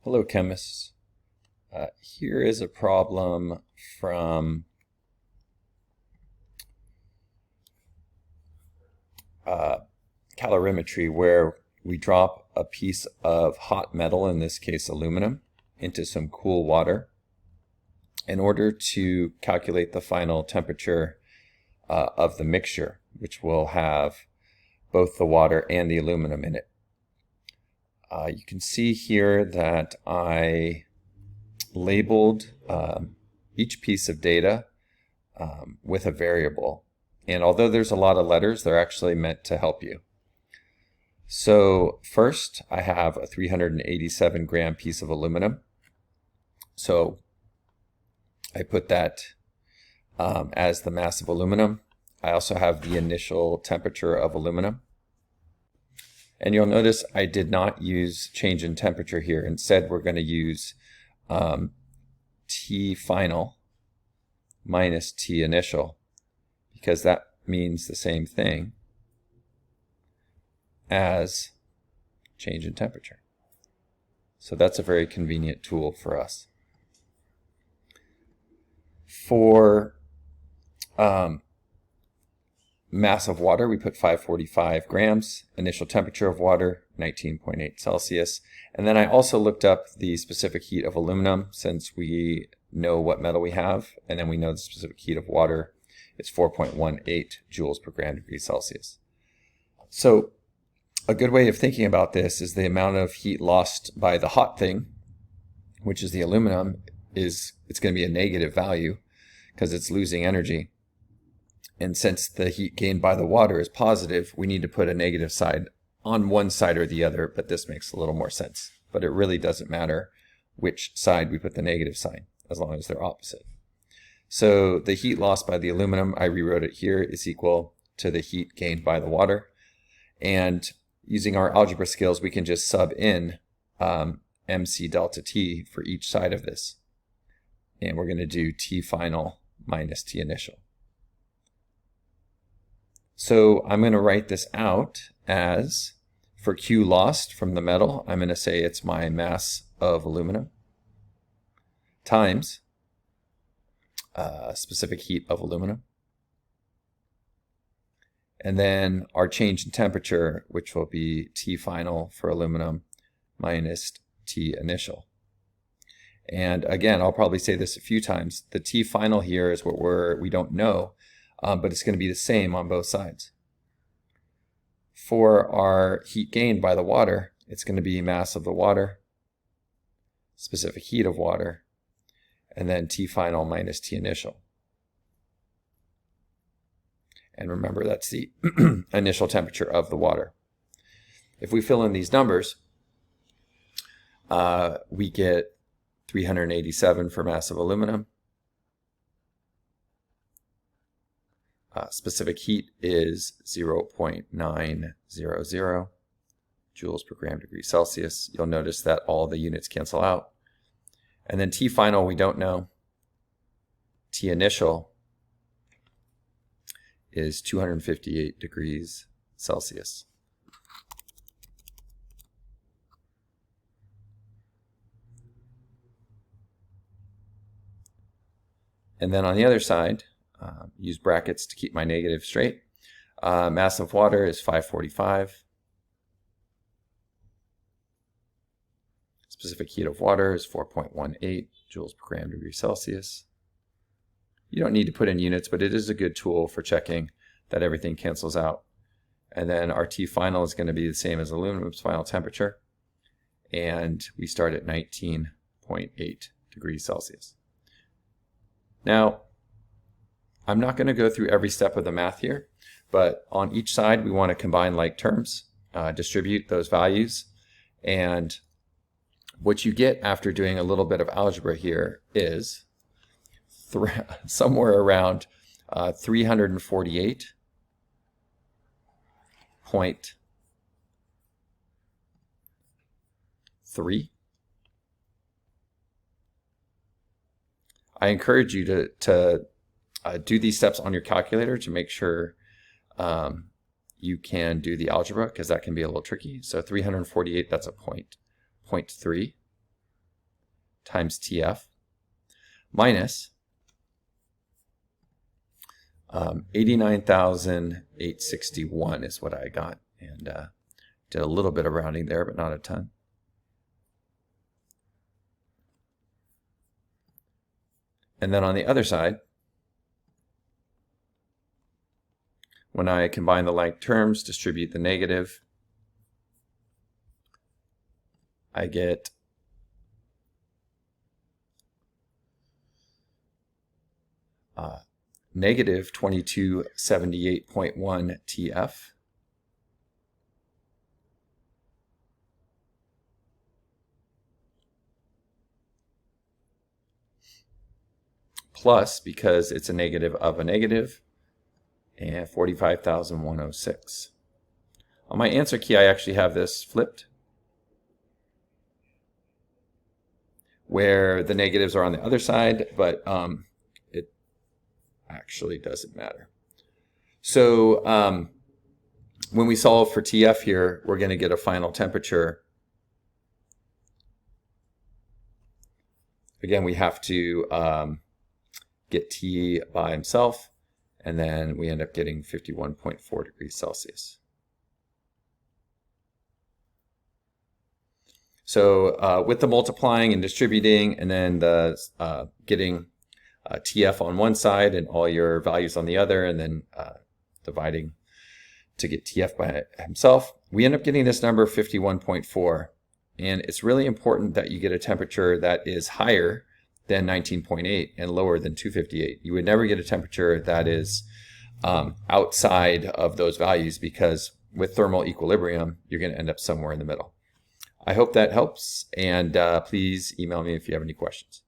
Hello, chemists. Here is a problem from calorimetry where we drop a piece of hot metal, in this case aluminum, into some cool water in order to calculate the final temperature of the mixture, which will have both the water and the aluminum in it. You can see here that I labeled each piece of data with a variable. And although there's a lot of letters, they're actually meant to help you. So first, I have a 387 gram piece of aluminum. So I put that as the mass of aluminum. I also have the initial temperature of aluminum. And you'll notice I did not use change in temperature here. Instead, we're going to use T final minus T initial, because that means the same thing as change in temperature. So that's a very convenient tool for us. For mass of water, we put 545 grams, initial temperature of water, 19.8 Celsius. And then I also looked up the specific heat of aluminum, since we know what metal we have, and then we know the specific heat of water. It's 4.18 joules per gram degree Celsius. So a good way of thinking about this is the amount of heat lost by the hot thing, which is the aluminum, it's going to be a negative value because it's losing energy. And since the heat gained by the water is positive, we need to put a negative side on one side or the other, but this makes a little more sense. But it really doesn't matter which side we put the negative sign, as long as they're opposite. So the heat lost by the aluminum, I rewrote it here, is equal to the heat gained by the water. And using our algebra skills, we can just sub in mc delta T for each side of this. And we're going to do T final minus T initial. So I'm going to write this out as, for Q lost from the metal, I'm going to say it's my mass of aluminum times specific heat of aluminum. And then our change in temperature, which will be T final for aluminum minus T initial. And again, I'll probably say this a few times. The T final here is what we don't know, but it's going to be the same on both sides. For our heat gained by the water, it's going to be mass of the water, specific heat of water, and then T final minus T initial. And remember, that's the initial temperature of the water. If we fill in these numbers, we get 387 for mass of aluminum. Specific heat is 0.900 joules per gram degree Celsius. You'll notice that all the units cancel out. And then T final, we don't know. T initial is 258 degrees Celsius. And then on the other side, use brackets to keep my negative straight. Mass of water is 545. Specific heat of water is 4.18 joules per gram degree Celsius. You don't need to put in units, but it is a good tool for checking that everything cancels out. And then our T final is going to be the same as aluminum's final temperature. And we start at 19.8 degrees Celsius. Now, I'm not going to go through every step of the math here, but on each side we want to combine like terms, distribute those values, and what you get after doing a little bit of algebra here is somewhere around 348.3. I encourage you to do these steps on your calculator to make sure you can do the algebra, because that can be a little tricky. So 348, that's a 0.3. times TF minus 89,861 is what I got. And did a little bit of rounding there, but not a ton. And then on the other side, when I combine the like terms, distribute the negative, I get negative 2278.1 TF plus, because it's a negative of a negative, and 45,106. On my answer key, I actually have this flipped, where the negatives are on the other side, but it actually doesn't matter. So when we solve for TF here, we're going to get a final temperature. Again, we have to get T by himself, and then we end up getting 51.4 degrees Celsius. So with the multiplying and distributing, and then the getting TF on one side and all your values on the other, and then dividing to get TF by himself, we end up getting this number 51.4. And it's really important that you get a temperature that is higher than 19.8 and lower than 258. You would never get a temperature that is outside of those values, because with thermal equilibrium, you're going to end up somewhere in the middle. I hope that helps, and please email me if you have any questions.